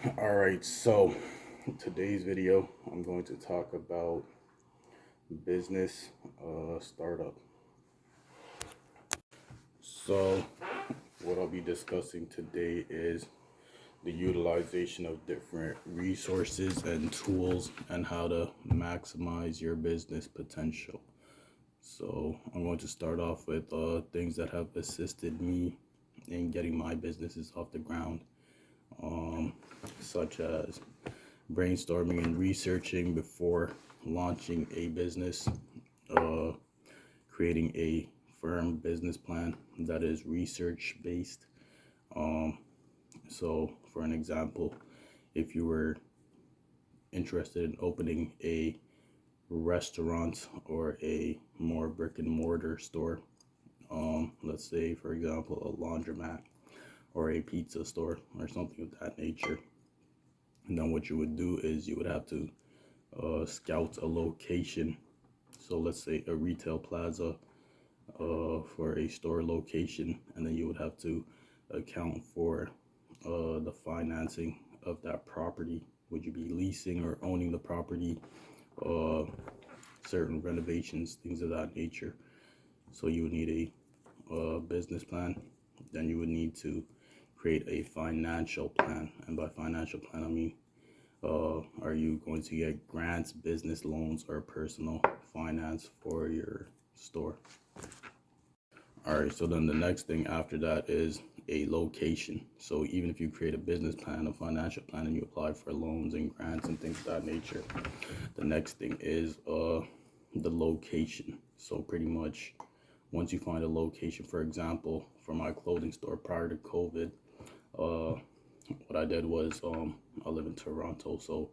All right, so today's video, I'm going to talk about business startup. So, what I'll be discussing today is the utilization of different resources and tools and how to maximize your business potential. So, I'm going to start off with things that have assisted me in getting my businesses off the ground, um, such as brainstorming and researching before launching a business, uh, creating a firm business plan that is research based. Um, so, for an example, if you were interested in opening a restaurant or a more brick and mortar store, let's say, for example, a laundromat or a pizza store or something of that nature, and then what you would do is you would have to scout a location. So let's say a retail plaza for a store location, and then you would have to account for the financing of that property. Would you be leasing or owning the property? Uh, Certain renovations, things of that nature. So you would need a business plan. Then you would need to create a financial plan, and by financial plan I mean are you going to get grants, business loans, or personal finance for your store? All right, so then the next thing after that is a location. So even if you create a business plan, a financial plan, and you apply for loans and grants and things of that nature, the next thing is the location. So pretty much once you find a location, for example, for my clothing store prior to COVID, uh, what I did was I live in Toronto, so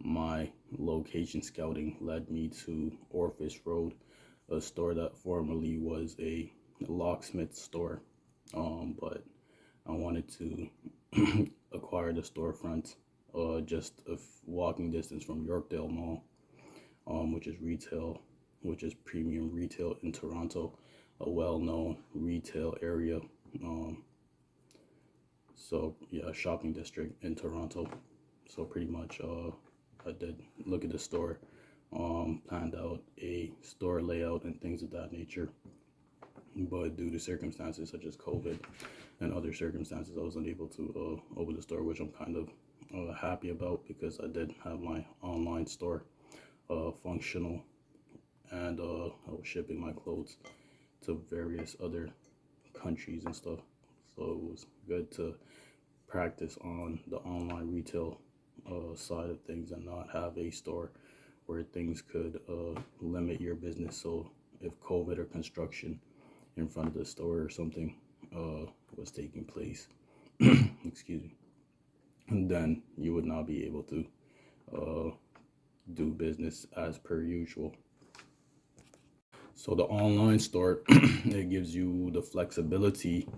my location scouting led me to Orpheus Road, a store that formerly was a locksmith store. But I wanted to acquire the storefront just a walking distance from Yorkdale Mall, which is premium retail in Toronto, a well-known retail area. Um, so yeah, shopping district in Toronto. So pretty much, I did look at the store, planned out a store layout and things of that nature. But due to circumstances such as COVID and other circumstances, I was unable to open the store, which I'm kind of happy about because I did have my online store functional, and I was shipping my clothes to various other countries and stuff. So it was good to practice on the online retail side of things and not have a store where things could limit your business. So if COVID or construction in front of the store or something was taking place, excuse me, and then you would not be able to uh, do business as per usual. So the online store, it gives you the flexibility.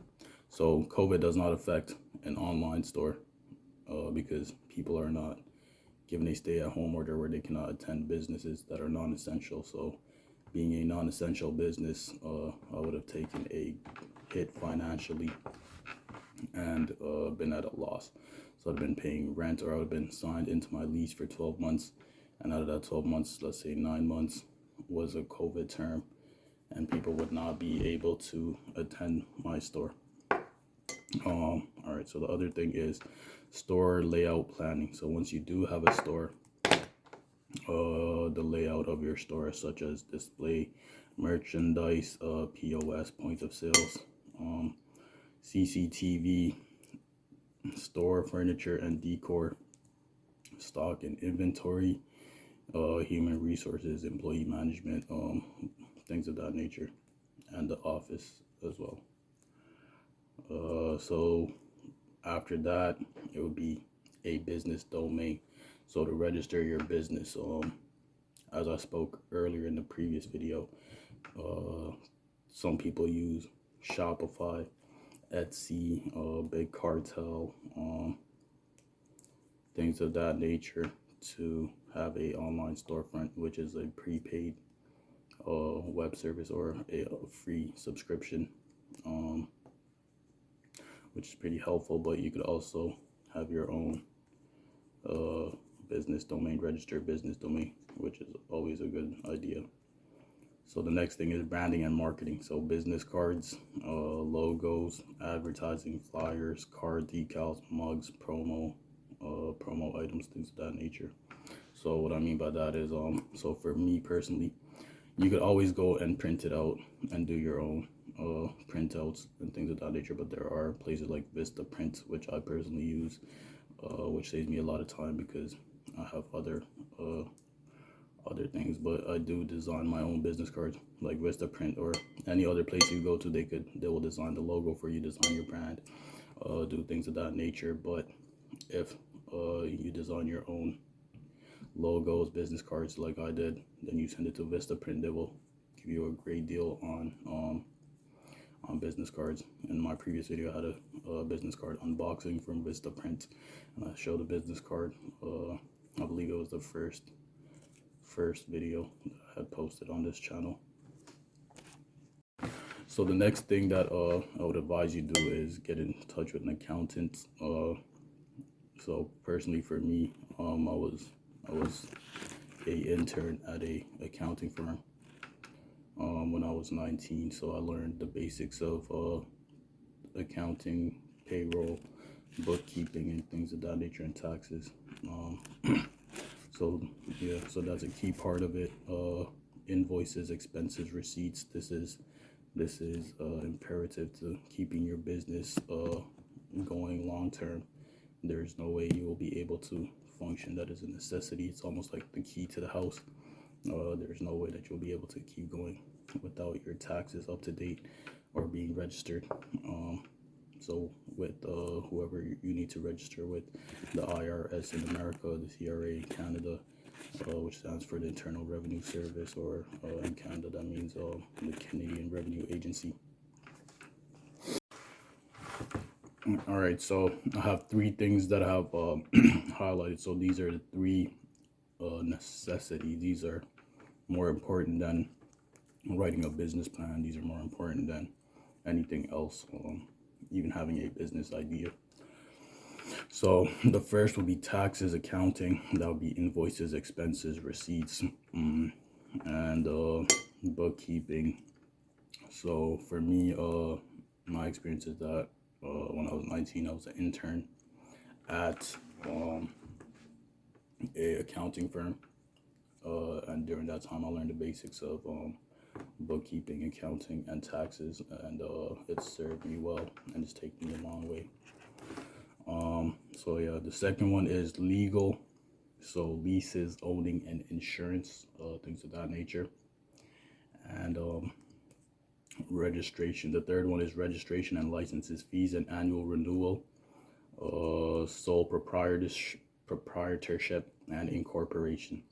So COVID does not affect an online store because people are not given a stay-at-home order where they cannot attend businesses that are non-essential. So being a non-essential business, I would have taken a hit financially and been at a loss. So I'd been paying rent, or I would have been signed into my lease for 12 months. And out of that 12 months, let's say 9 months was a COVID term, and people would not be able to attend my store. All right, so the other thing is store layout planning. So once you do have a store, the layout of your store, such as display, merchandise, POS, points of sales, CCTV, store furniture and decor, stock and inventory, human resources, employee management, things of that nature, and the office as well. So after that, it would be a business domain. So to register your business, as I spoke earlier in the previous video, uh, some people use Shopify, Etsy, Big Cartel, things of that nature to have a online storefront, which is a prepaid web service or a free subscription, um, which is pretty helpful. But you could also have your own business domain, registered business domain, which is always a good idea. So the next thing is branding and marketing. So business cards, logos, advertising, flyers, card decals, mugs, promo items, things of that nature. So what I mean by that is, so for me personally, you could always go and print it out and do your own printouts and things of that nature. But there are places like Vista Print, which I personally use, which saves me a lot of time because I have other things. But I do design my own business cards, like Vista Print or any other place you go to. They will design the logo for you, design your brand, do things of that nature. But if you design your own logos, business cards like I did, then you send it to Vista Print. They will give you a great deal on business cards. In my previous video, I had a business card unboxing from Vista Print, and I showed a business card. I believe it was the first video that I had posted on this channel. So the next thing that I would advise you do is get in touch with an accountant. So personally for me, I was a intern at a accounting firm when I was 19. So I learned the basics of accounting, payroll, bookkeeping, and things of that nature, and taxes. So yeah, so that's a key part of it. Invoices, expenses, receipts. This is imperative to keeping your business going long term. There's no way you will be able to function. That is a necessity. It's almost like the key to the house. There's no way that you'll be able to keep going without your taxes up to date or being registered. So with whoever you need to register with, the IRS in America, the CRA in Canada, which stands for the Internal Revenue Service, or in Canada that means the Canadian Revenue Agency. All right, so I have three things that I have highlighted. So these are the three necessities. These are more important than writing a business plan. These are more important than anything else, even having a business idea. So the first would be taxes, accounting. That would be invoices, expenses, receipts, and bookkeeping. So for me, my experience is that when I was 19, I was an intern at a accounting firm, and during that time I learned the basics of bookkeeping, accounting, and taxes, and it served me well, and it's taken me a long way. So yeah, the second one is legal. So leases, owning, and insurance, things of that nature. And registration. The third one is registration and licenses, fees, and annual renewal. Sole proprietorship and incorporation.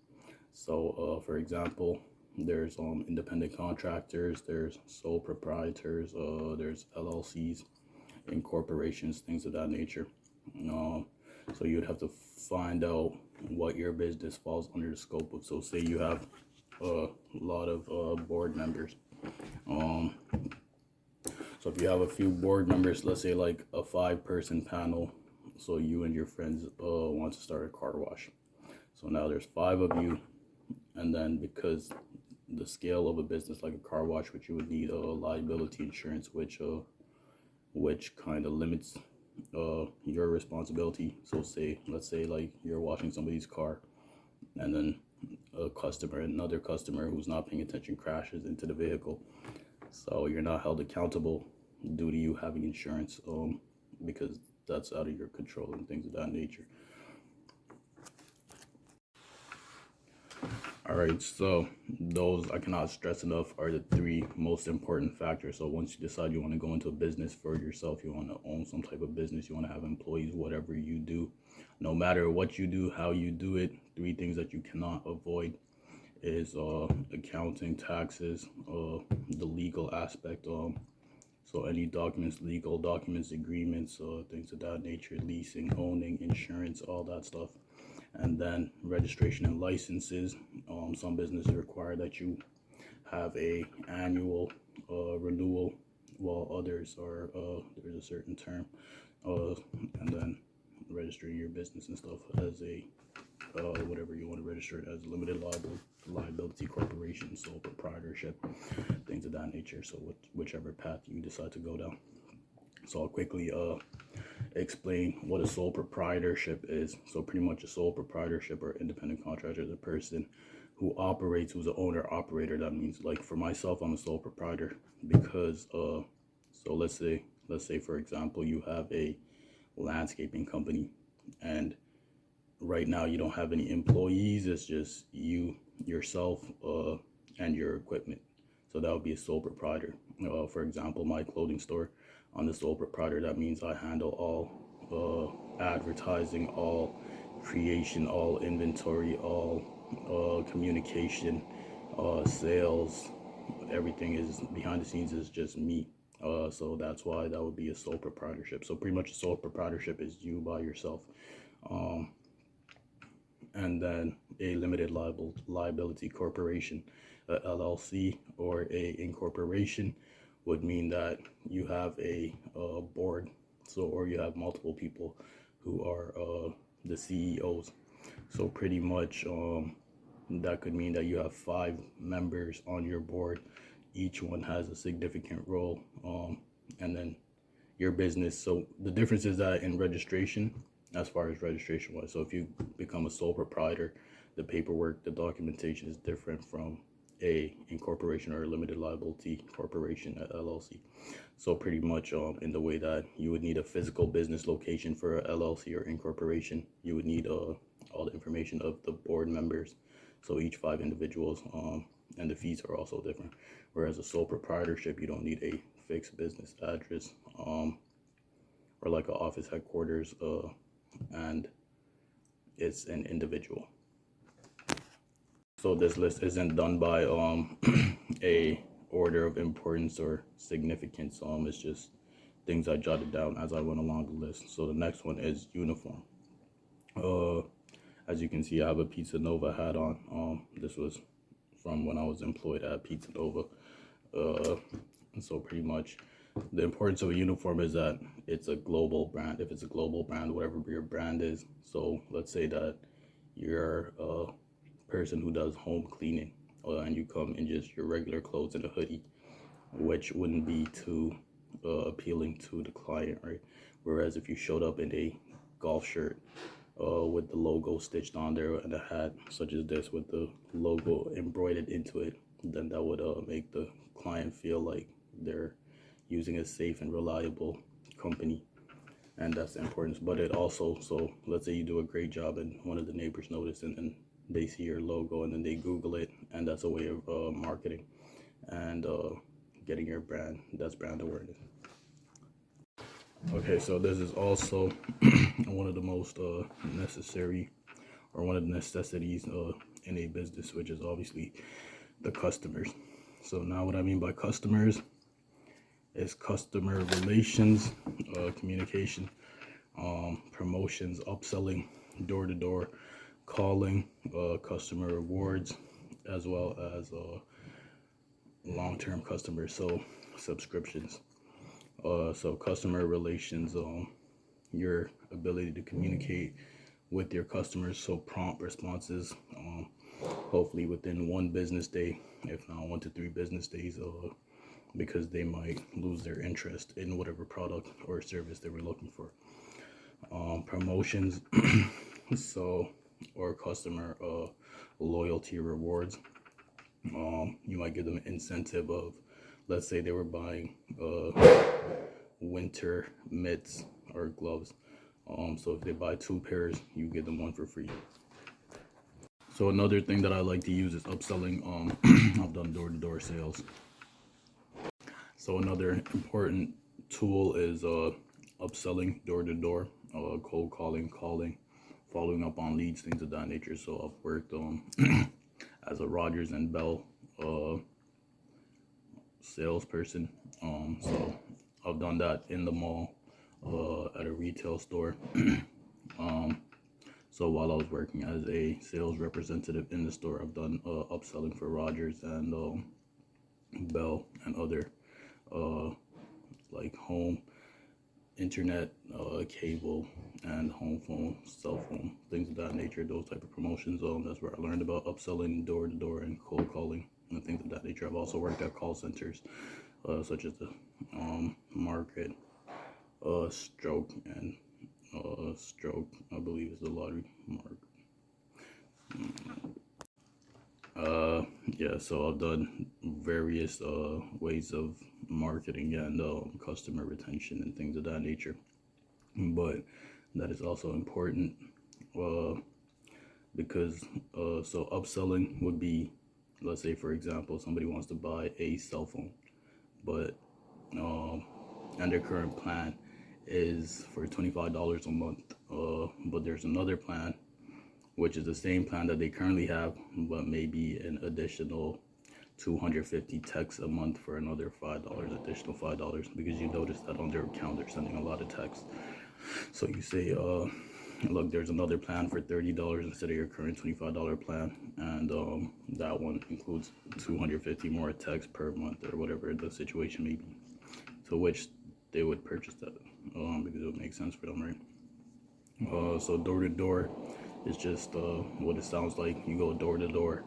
So for example, there's independent contractors, there's sole proprietors, there's LLCs, incorporations, things of that nature. So you'd have to find out what your business falls under the scope of. So say you have a lot of board members. So if you have a few board members, let's say like a 5-person panel, so you and your friends want to start a car wash. So now there's 5 of you, and then because the scale of a business like a car wash, which you would need liability insurance, which kind of limits your responsibility. So let's say like you're washing somebody's car, and then another customer who's not paying attention crashes into the vehicle. So you're not held accountable due to you having insurance, because that's out of your control and things of that nature. All right, so those, I cannot stress enough, are the 3 most important factors. So once you decide you want to go into a business for yourself, you want to own some type of business, you want to have employees, whatever you do, no matter what you do, how you do it, 3 things that you cannot avoid is accounting, taxes, the legal aspect. So any documents, legal documents, agreements, things of that nature, leasing, owning, insurance, all that stuff. And then registration and licenses. Some businesses require that you have a annual renewal, while others are there's a certain term. And then registering your business and stuff as a whatever you want to register it as, limited liability corporation, sole proprietorship, things of that nature. So whichever path you decide to go down. So I'll quickly explain what a sole proprietorship is. So pretty much a sole proprietorship or independent contractor is a person who operates, who's an owner operator. That means, like, for myself, I'm a sole proprietor because so let's say for example you have a landscaping company, and right now you don't have any employees. It's just you, yourself, and your equipment. So that would be a sole proprietor. For example, my clothing store, on the sole proprietor, that means I handle all advertising, all creation, all inventory, all communication, sales. Everything is behind the scenes is just me. So that's why that would be a sole proprietorship. So pretty much a sole proprietorship is you by yourself. And then a limited liability corporation, a LLC, or a incorporation would mean that you have a board, so, or you have multiple people who are the CEOs. So pretty much that could mean that you have 5 members on your board. Each one has a significant role, and then your business. So the difference is that in registration, as far as registration wise, so if you become a sole proprietor, the paperwork, the documentation is different from a incorporation or a limited liability corporation, a LLC. So pretty much in the way that you would need a physical business location for a LLC or incorporation, you would need all the information of the board members, so each 5 individuals, and the fees are also different. Whereas a sole proprietorship, you don't need a fixed business address, or like an office headquarters, and it's an individual. So this list isn't done by a order of importance or significance. It's just things I jotted down as I went along the list. So the next one is uniform. As you can see, I have a Pizza Nova hat on. This was from when I was employed at Pizza Nova. And so pretty much the importance of a uniform is that it's a global brand. If it's a global brand, whatever your brand is. So let's say that you're a person who does home cleaning, and you come in just your regular clothes and a hoodie, which wouldn't be too appealing to the client, right? Whereas if you showed up in a golf shirt with the logo stitched on there and a hat such as this with the logo embroidered into it, then that would make the client feel like they're using a safe and reliable company. And that's the importance. But it also, so let's say you do a great job and one of the neighbors notice, and then they see your logo and then they Google it, and that's a way of marketing and getting your brand. That's brand awareness. Okay, so this is also one of the most necessary, or one of the necessities in a business, which is obviously the customers. So now what I mean by customers is customer relations, communication, promotions, upselling, door-to-door calling, customer rewards, as well as long-term customers, so subscriptions. So customer relations, your ability to communicate with your customers, so prompt responses, hopefully within 1 business day, if not 1 to 3 business days, because they might lose their interest in whatever product or service they were looking for. Promotions, so, or customer loyalty rewards. You might give them an incentive of, let's say they were buying winter mitts or gloves. So if they buy 2 pairs, you give them 1 for free. So another thing that I like to use is upselling. I've done door-to-door sales. So another important tool is upselling, door-to-door, cold calling, following up on leads, things of that nature. So I've worked as a Rogers and Bell salesperson. So I've done that in the mall, at a retail store. So while I was working as a sales representative in the store, I've done upselling for Rogers and Bell and other like home internet, cable, and home phone, cell phone, things of that nature, those type of promotions. That's where I learned about upselling, door to door, and cold calling, and things of that nature. I've also worked at call centers, such as the Market, Stroke, and Stroke, I believe is the lottery mark. Yeah, so I've done various ways of marketing and customer retention and things of that nature. But that is also important, uh, because so upselling would be, let's say for example, somebody wants to buy a cell phone, but and their current plan is for $25 a month. But there's another plan which is the same plan that they currently have, but maybe an additional 250 texts a month for another $5, additional $5, because you notice that on their account they're sending a lot of texts. So you say, look, there's another plan for $30 instead of your current $25 plan, and that one includes 250 more texts per month or whatever the situation may be. To which they would purchase that because it would make sense for them, right? So door to door is just what it sounds like. You go door to door,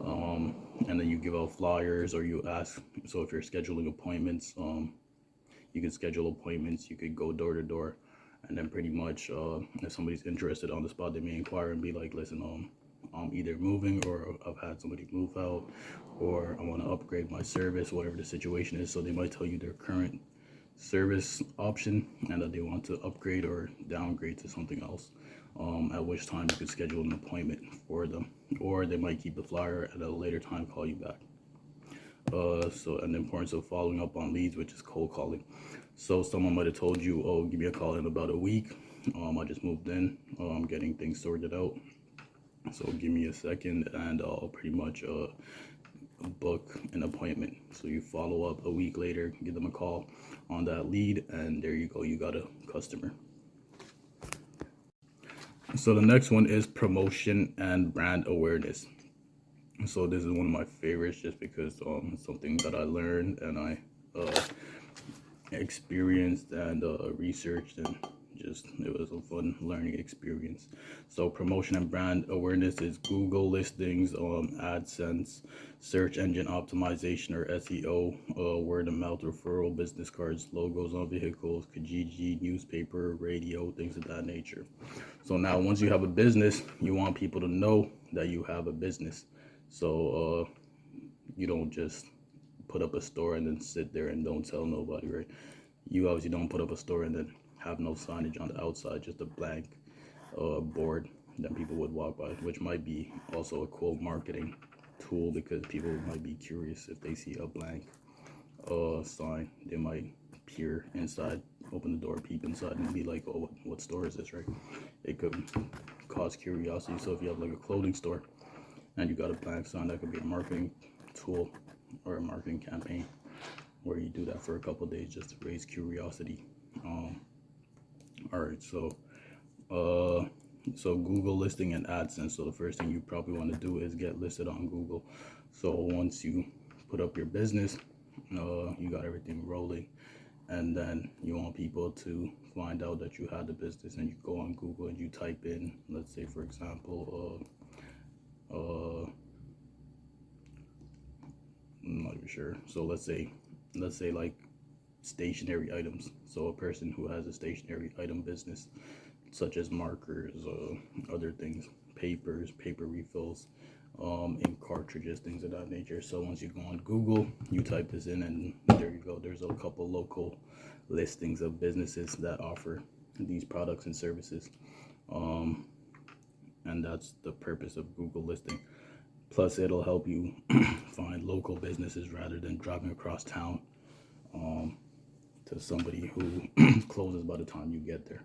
and then you give out flyers, or you ask. So if you're scheduling appointments, you can schedule appointments. You could go door to door, and then pretty much if somebody's interested on the spot, they may inquire and be like, listen, I'm either moving, or I've had somebody move out, or I want to upgrade my service, whatever the situation is. So they might tell you their current service option and that they want to upgrade or downgrade to something else, at which time you could schedule an appointment for them, or they might keep the flyer at a later time, call you back. So, and the importance of following up on leads, which is cold calling. So someone might have told you, oh, give me a call in about a week. I just moved in, getting things sorted out, so give me a second and I'll pretty much book an appointment. So you follow up a week later, give them a call on that lead, and there you go, you got a customer. So the next one is promotion and brand awareness. So this is one of my favorites, just because it's something that I learned and I experienced and researched, and just it was a fun learning experience. So promotion and brand awareness is Google listings, AdSense, search engine optimization or SEO, word of mouth referral, business cards, logos on vehicles, Kijiji, newspaper, radio, things of that nature. So now once you have a business, you want people to know that you have a business. So you don't just put up a store and then sit there and don't tell nobody, right? You obviously don't put up a store and then have no signage on the outside, just a blank board that people would walk by, which might be also a cool marketing tool, because people might be curious if they see a blank sign. They might peer inside, open the door, peep inside, and be like, oh, what store is this, right? It could cause curiosity. So if you have like a clothing store and you got a blank sign, that could be a marketing tool or a marketing campaign where you do that for a couple days just to raise curiosity. All right, so Google listing and AdSense. So the first thing you probably want to do is get listed on Google. So once you put up your business, you got everything rolling, and then you want people to find out that you had the business, and you go on Google and you type in, let's say for example, I'm not even sure. So let's say like stationary items. So a person who has a stationary item business, such as markers, other things, papers, paper refills, ink cartridges, things of that nature. So once you go on Google, you type this in, and there you go. There's a couple local listings of businesses that offer these products and services. And that's the purpose of Google listing. Plus, it'll help you find local businesses rather than driving across town to somebody who closes by the time you get there.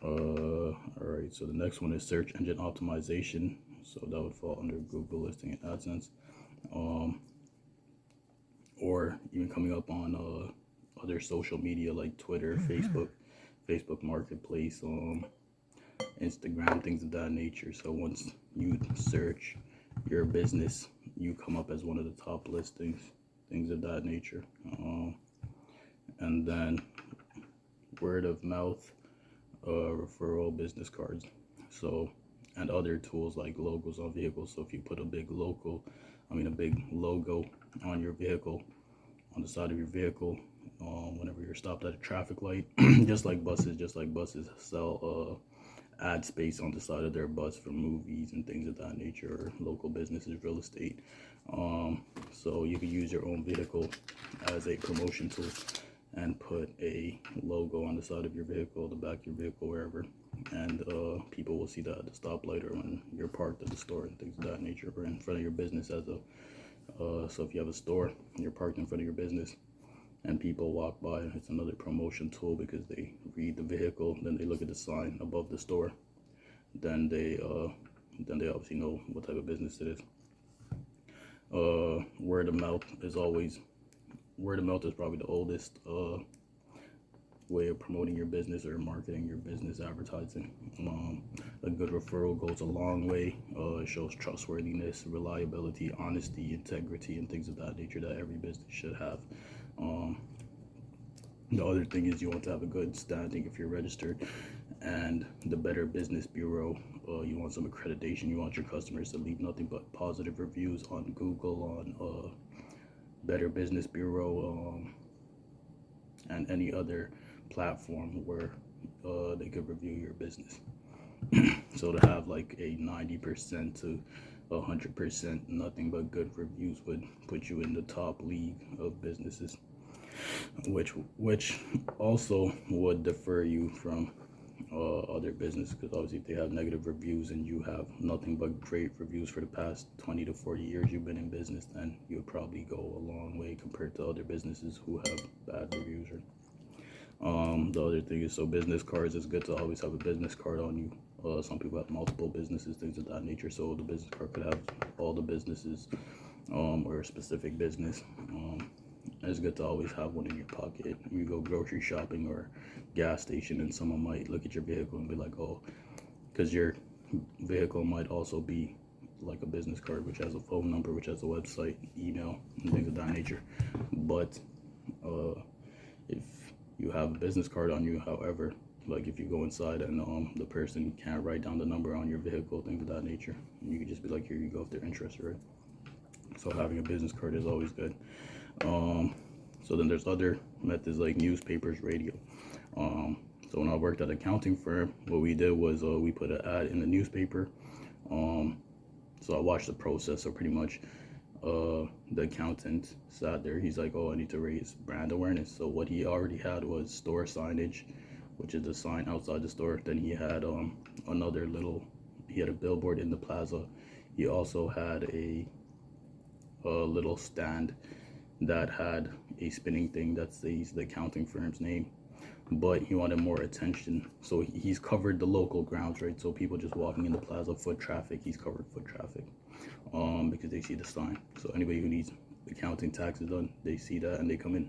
All right, so the next one is search engine optimization. So that would fall under Google listing and AdSense, or even coming up on other social media like Twitter, Facebook Marketplace, Instagram, things of that nature. So once you search your business, you come up as one of the top listings, things of that nature. And then word of mouth, referral business cards. So, and other tools like logos on vehicles. So if you put a big a big logo on your vehicle, on the side of your vehicle, whenever you're stopped at a traffic light, just like buses sell ad space on the side of their bus for movies and things of that nature, or local businesses, real estate. So you can use your own vehicle as a promotion tool and put a logo on the side of your vehicle, the back of your vehicle, wherever, and people will see that at the stoplight or when you're parked at the store and things of that nature, or in front of your business as a so if you have a store and you're parked in front of your business and people walk by, it's another promotion tool because they read the vehicle, then they look at the sign above the store, then they obviously know what type of business it is. Word of mouth is probably the oldest way of promoting your business or marketing your business, advertising. A good referral goes a long way. It shows trustworthiness, reliability, honesty, integrity, and things of that nature that every business should have. The other thing is you want to have a good standing if you're registered, and the Better Business Bureau. You want some accreditation. You want your customers to leave nothing but positive reviews on Google, on Better Business Bureau, and any other platform where they could review your business. So to have like a 90% to 100% nothing but good reviews would put you in the top league of businesses, which also would defer you from other business, because obviously if they have negative reviews and you have nothing but great reviews for the past 20 to 40 years you've been in business, then you would probably go a long way compared to other businesses who have bad reviews. The other thing is, so business cards, it's good to always have a business card on you. Some people have multiple businesses, things of that nature, so the business card could have all the businesses, or a specific business. It's good to always have one in your pocket. You go grocery shopping or gas station and someone might look at your vehicle and be like, oh, because your vehicle might also be like a business card, which has a phone number, which has a website, email, and things of that nature. But if you have a business card on you, however, like if you go inside and the person can't write down the number on your vehicle, things of that nature, you can just be like, here you go, if they're interested, right? So having a business card is always good. So then there's other methods like newspapers, radio. So when I worked at an accounting firm, what we did was we put an ad in the newspaper. So I watched the process. So pretty much the accountant sat there. He's like, oh, I need to raise brand awareness. So what he already had was store signage, which is the sign outside the store. Then he had he had a billboard in the plaza. He also had a little stand that had a spinning thing that says the accounting firm's name, but he wanted more attention, so he's covered the local grounds, right? So people just walking in the plaza, foot traffic, he's covered foot traffic, because they see the sign. So anybody who needs accounting taxes done, they see that and they come in.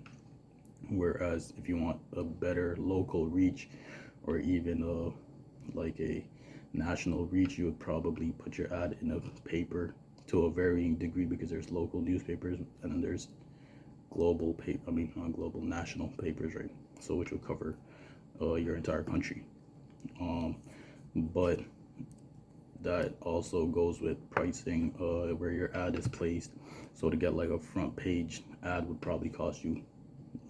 Whereas if you want a better local reach, or even like a national reach, you would probably put your ad in a paper to a varying degree, because there's local newspapers and then there's national papers, right? So which will cover your entire country. But that also goes with pricing, where your ad is placed. So to get like a front page ad would probably cost you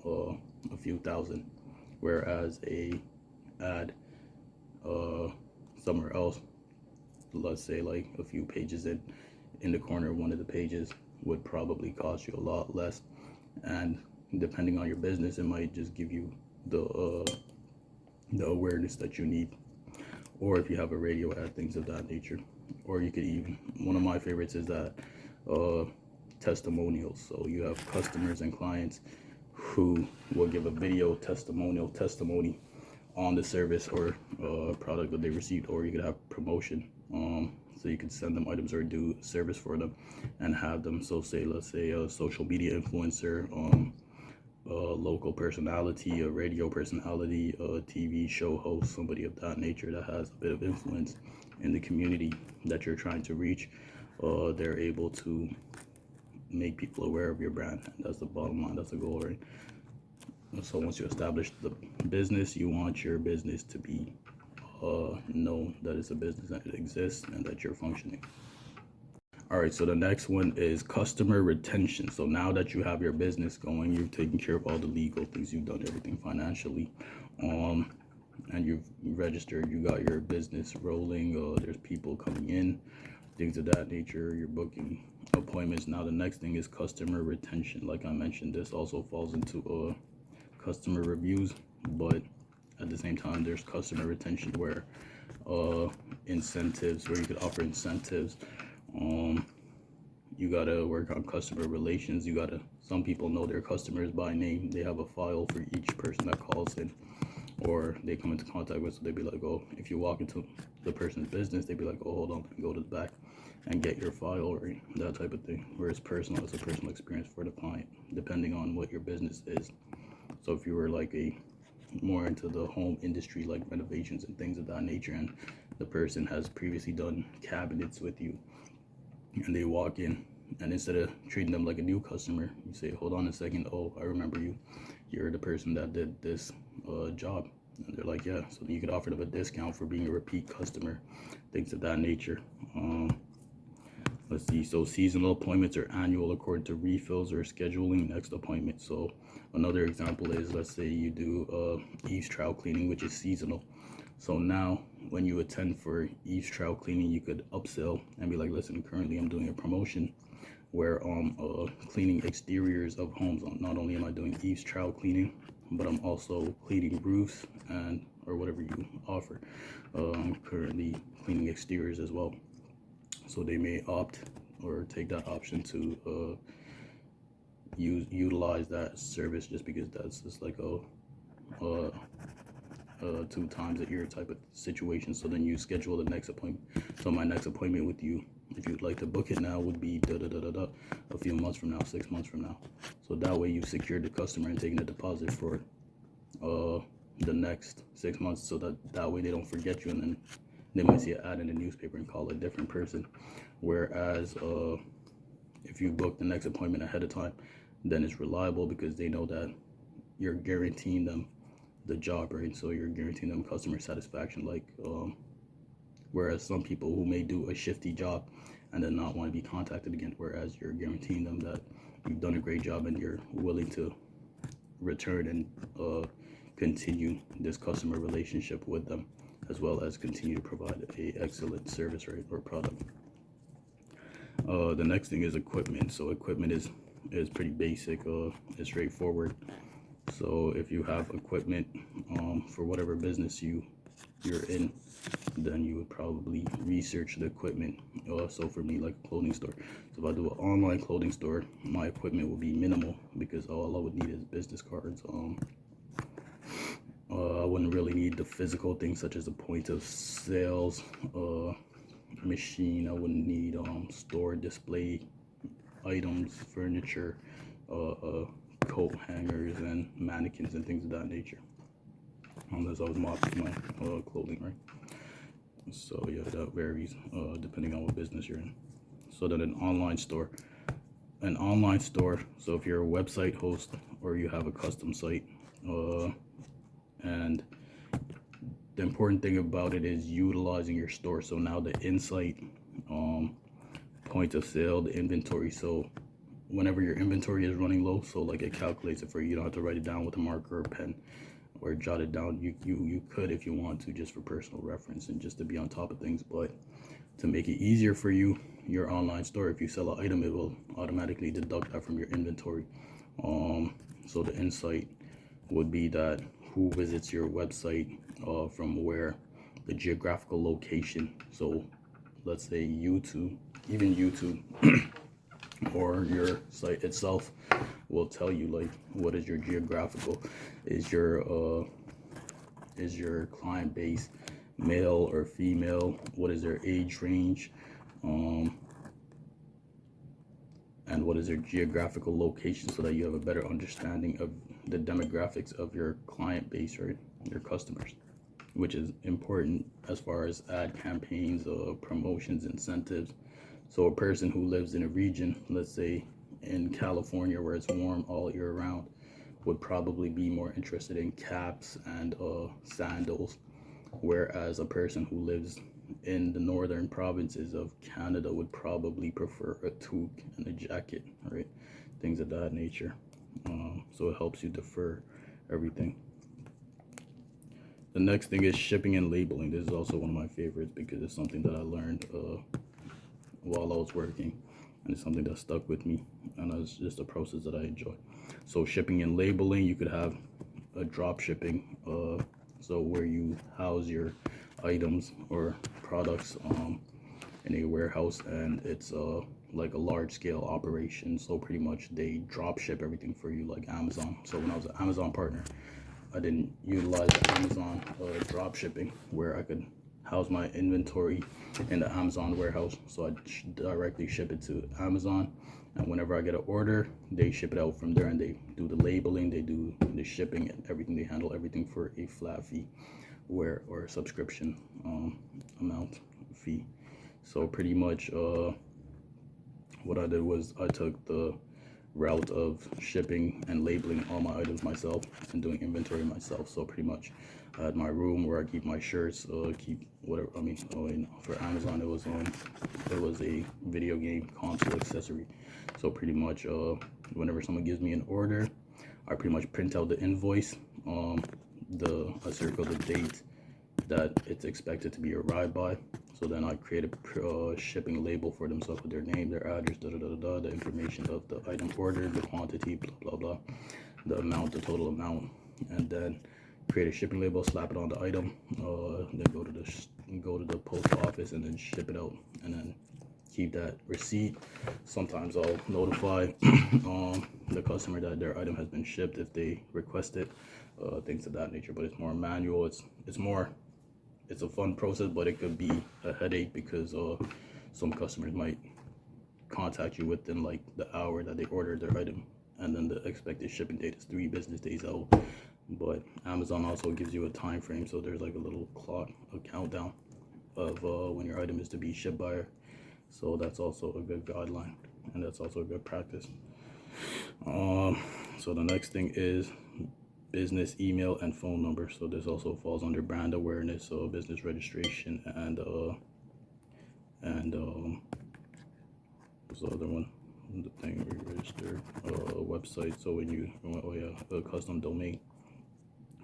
a few thousand, whereas a ad somewhere else, let's say like a few pages in the corner of one of the pages, would probably cost you a lot less. And depending on your business, it might just give you the awareness that you need. Or if you have a radio ad, things of that nature. Or you could even, one of my favorites is that testimonials. So you have customers and clients who will give a video testimony on the service or product that they received. Or you could have promotion. So you could send them items or do service for them and have them. So let's say a social media influencer, a local personality, a radio personality, a TV show host, somebody of that nature that has a bit of influence in the community that you're trying to reach. They're able to make people aware of your brand. And that's the bottom line. That's the goal, right? So once you establish the business, you want your business to be know that it's a business and it exists and that you're functioning. All right, so the next one is customer retention. So now that you have your business going, you've taken care of all the legal things, you've done everything financially, and you've registered, you got your business rolling, there's people coming in, things of that nature, you're booking appointments. Now the next thing is customer retention. Like I mentioned, this also falls into customer reviews, but at the same time there's customer retention where incentives, where you could offer incentives. You gotta work on customer relations. Some people know their customers by name. They have a file for each person that calls in or they come into contact with. So they'd be like, oh, if you walk into the person's business, they'd be like, oh, hold on, go to the back and get your file, or that type of thing. Whereas personal, it's a personal experience for the client, depending on what your business is. So if you were like more into the home industry, like renovations and things of that nature, and the person has previously done cabinets with you, and they walk in, and instead of treating them like a new customer, you say, hold on a second, oh, I remember you, you're the person that did this job. And they're like, yeah. So you could offer them a discount for being a repeat customer, things of that nature. Let's see, so seasonal appointments are annual according to refills or scheduling next appointment. So another example is, let's say you do eaves trowel cleaning, which is seasonal. So now when you attend for eaves trowel cleaning, you could upsell and be like, listen, currently I'm doing a promotion where cleaning exteriors of homes. Not only am I doing eaves trowel cleaning, but I'm also cleaning roofs and or whatever you offer. I'm currently cleaning exteriors as well. So they may opt or take that option to utilize that service, just because that's just like a 2 times a year type of situation. So then you schedule the next appointment. So my next appointment with you, if you'd like to book it now, would be a few months from now, 6 months from now. So that way you've secured the customer and taken a deposit for the next 6 months, so that way they don't forget you, and then they might see an ad in the newspaper and call a different person. Whereas if you book the next appointment ahead of time, then it's reliable because they know that you're guaranteeing them the job, right? So you're guaranteeing them customer satisfaction. Like whereas some people who may do a shifty job and then not want to be contacted again, whereas you're guaranteeing them that you've done a great job and you're willing to return and continue this customer relationship with them, as well as continue to provide a excellent service, right, or product. The next thing is equipment. So equipment is pretty basic, it's straightforward. So if you have equipment for whatever business you're in, then you would probably research the equipment. So for me, like a clothing store, so if I do an online clothing store, my equipment will be minimal because all I would need is business cards. I wouldn't really need the physical things such as a point of sales machine. I wouldn't need store display items, furniture, coat hangers and mannequins and things of that nature, unless I was mopping my clothing, right? So yeah, that varies depending on what business you're in. So then an online store, so if you're a website host or you have a custom site, and the important thing about it is utilizing your store. So now the insight, point of sale, the inventory. So whenever your inventory is running low, so like it calculates it for you. You don't have to write it down with a marker or a pen or jot it down. You could if you want to, just for personal reference and just to be on top of things. But to make it easier for you, your online store, if you sell an item, it will automatically deduct that from your inventory. So the insight would be that who visits your website, from where, the geographical location. So let's say YouTube, even YouTube or your site itself will tell you like what is your geographical, is your client base male or female, what is their age range, and what is their geographical location, so that you have a better understanding of the demographics of your client base, right, your customers, which is important as far as ad campaigns, promotions, incentives. So a person who lives in a region, let's say in California where it's warm all year round, would probably be more interested in caps and sandals whereas a person who lives in the northern provinces of Canada would probably prefer a toque and a jacket, right? Things of that nature. So it helps you defer everything. The next thing is shipping and labeling. This is also one of my favorites because it's something that I learned while I was working, and it's something that stuck with me, and it's just a process that I enjoy. So shipping and labeling, you could have a drop shipping, so where you house your items or products in a warehouse, and it's like a large scale operation. So pretty much they drop ship everything for you, like Amazon. So when I was an Amazon partner, I didn't utilize Amazon drop shipping where I could house my inventory in the Amazon warehouse. So I directly ship it to Amazon, and whenever I get an order, they ship it out from there, and they do the labeling, they do the shipping and everything. They handle everything for a flat fee, or a subscription amount fee. So pretty much what I did was I took the route of shipping and labeling all my items myself and doing inventory myself. So pretty much I had my room where I keep my shirts, keep whatever. I mean, for Amazon it was a video game console accessory. So pretty much whenever someone gives me an order, I pretty much print out the invoice, I circle the date that it's expected to be arrived by. So then I create a shipping label for them, so I put their name, their address, the information of the item ordered, the quantity, blah blah blah, the amount, the total amount, and then create a shipping label, slap it on the item, then go to the post office and then ship it out, and then keep that receipt. Sometimes I'll notify the customer that their item has been shipped if they request it, things of that nature. But it's more manual. It's a fun process, but it could be a headache because some customers might contact you within like the hour that they ordered their item, and then the expected shipping date is 3 business days out. But Amazon also gives you a time frame, so there's like a little clock, a countdown of when your item is to be shipped by. So that's also a good guideline, and that's also a good practice. So the next thing is business email and phone number. So this also falls under brand awareness, so business registration, and what's the other one? The thing we register website. So when you a custom domain.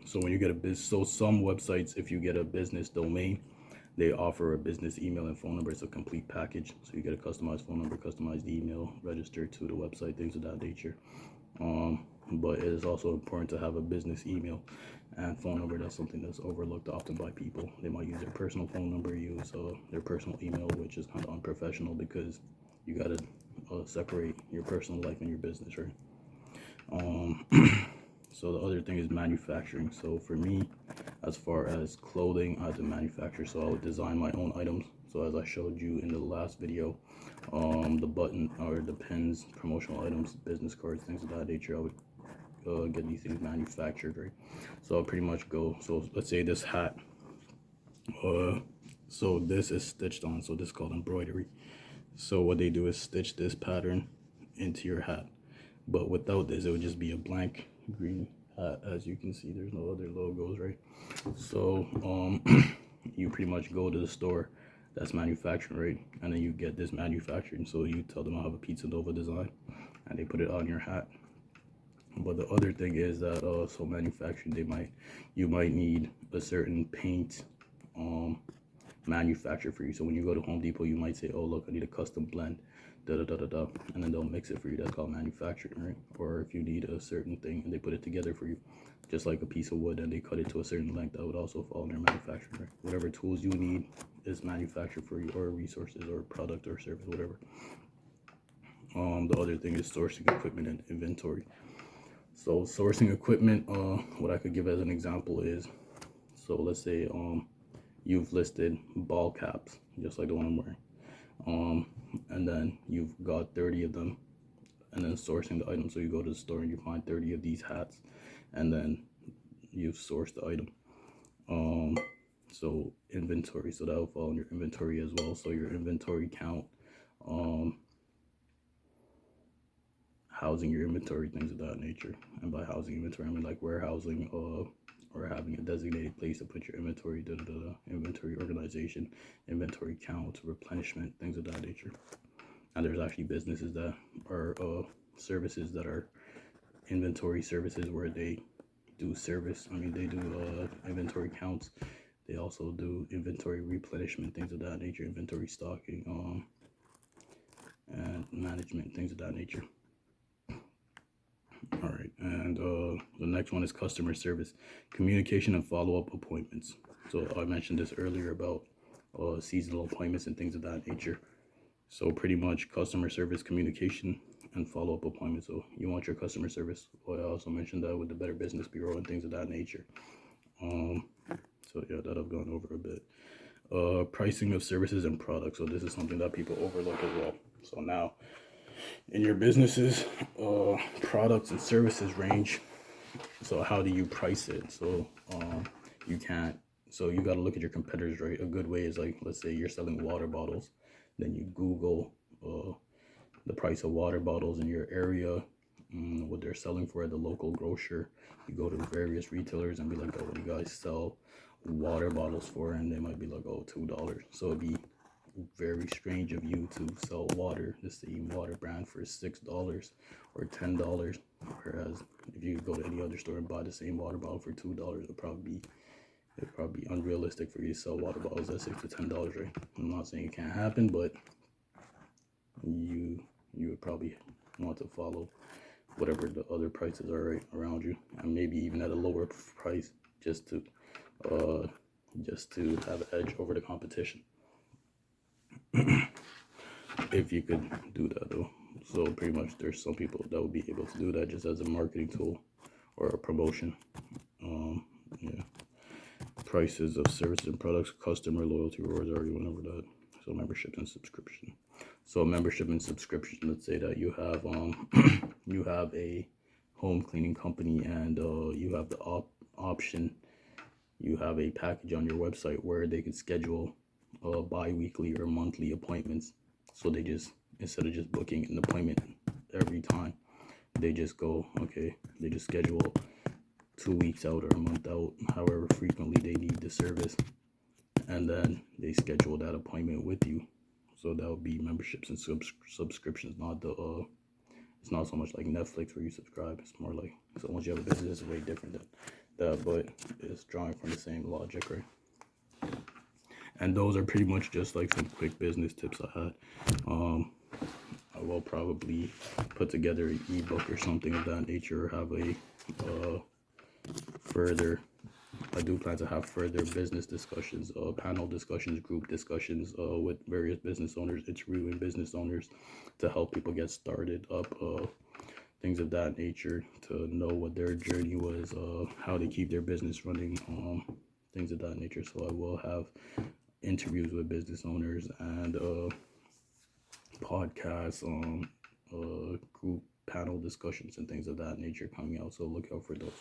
So when you get a business, so some websites, if you get a business domain, they offer a business email and phone number. It's a complete package. So you get a customized phone number, customized email, register to the website, things of that nature. But it is also important to have a business email and phone number. That's something that's overlooked often by people. They might use their personal phone number, use their personal email, which is kind of unprofessional because you gotta separate your personal life and your business, right? So the other thing is manufacturing. So for me, as far as clothing, I have to manufacture. So I would design my own items. So as I showed you in the last video, the button or the pins, promotional items, business cards, things of that nature, I would get these things manufactured, right? So I'll pretty much go. So let's say this hat. So this is stitched on. So this is called embroidery. So what they do is stitch this pattern into your hat. But without this, it would just be a blank green hat. As you can see, there's no other logos, right? So you pretty much go to the store that's manufacturing, right? And then you get this manufactured. So you tell them I have a Pizza Nova design, and they put it on your hat. But the other thing is that so manufacturing, you might need a certain paint manufacturer for you. So when you go to Home Depot, you might say, oh look, I need a custom blend, and then they'll mix it for you. That's called manufacturing, right? Or if you need a certain thing and they put it together for you, just like a piece of wood, and they cut it to a certain length, that would also fall under manufacturing, right? Whatever tools you need is manufactured for you, or resources or product or service, whatever. The other thing is sourcing equipment and inventory. So sourcing equipment, what I could give as an example is, so let's say you've listed ball caps, just like the one I'm wearing, and then you've got 30 of them, and then sourcing the item. So you go to the store and you find 30 of these hats, and then you've sourced the item. So inventory, so that will fall in your inventory as well. So your inventory count, housing your inventory, things of that nature. And by housing inventory, I mean like warehousing, or having a designated place to put your inventory, inventory organization, inventory counts, replenishment, things of that nature. And there's actually businesses that are services that are inventory services where they do service. I mean, they do inventory counts. They also do inventory replenishment, things of that nature, inventory stocking, and management, things of that nature. All right, and the next one is customer service, communication and follow-up appointments. So I mentioned this earlier about seasonal appointments and things of that nature. So pretty much customer service, communication, and follow-up appointments. So you want your customer service. Well, I also mentioned that with the Better Business Bureau and things of that nature. So yeah, that I've gone over a bit. Pricing of services and products. So this is something that people overlook as well. So now, in your businesses, products and services range. So how do you price it? So you can't. So you got to look at your competitors, right? A good way is like, let's say you're selling water bottles, then you Google the price of water bottles in your area, what they're selling for at the local grocer. You go to various retailers and be like, oh, what do you guys sell water bottles for? And they might be like, oh, $2. So it'd be very strange of you to sell water, the same water brand, for $6 or $10. Whereas if you go to any other store and buy the same water bottle for $2, it'd probably be unrealistic for you to sell water bottles at $6 to $10, right? I'm not saying it can't happen, but you would probably want to follow whatever the other prices are right around you, and maybe even at a lower price, just to have an edge over the competition. If you could do that though. So pretty much there's some people that would be able to do that just as a marketing tool or a promotion. Yeah. Prices of services and products, customer loyalty rewards, already went over that. So membership and subscription. So membership and subscription, let's say that you have you have a home cleaning company, and you have the option, you have a package on your website where they can schedule bi-weekly or monthly appointments. So they just, instead of just booking an appointment every time, they just go, okay, they just schedule 2 weeks out or a month out, however frequently they need the service, and then they schedule that appointment with you. So that would be memberships and subscriptions, not the it's not so much like Netflix where you subscribe. It's more like, so once you have a business, it's way different than that, but it's drawing from the same logic, right? And those are pretty much just like some quick business tips I had. I will probably put together an ebook or something of that nature, or have a I do plan to have further business discussions, panel discussions, group discussions with various business owners, interviewing business owners to help people get started up, things of that nature, to know what their journey was, how to keep their business running, things of that nature. So I will have interviews with business owners and podcasts, group panel discussions and things of that nature coming out. So look out for those.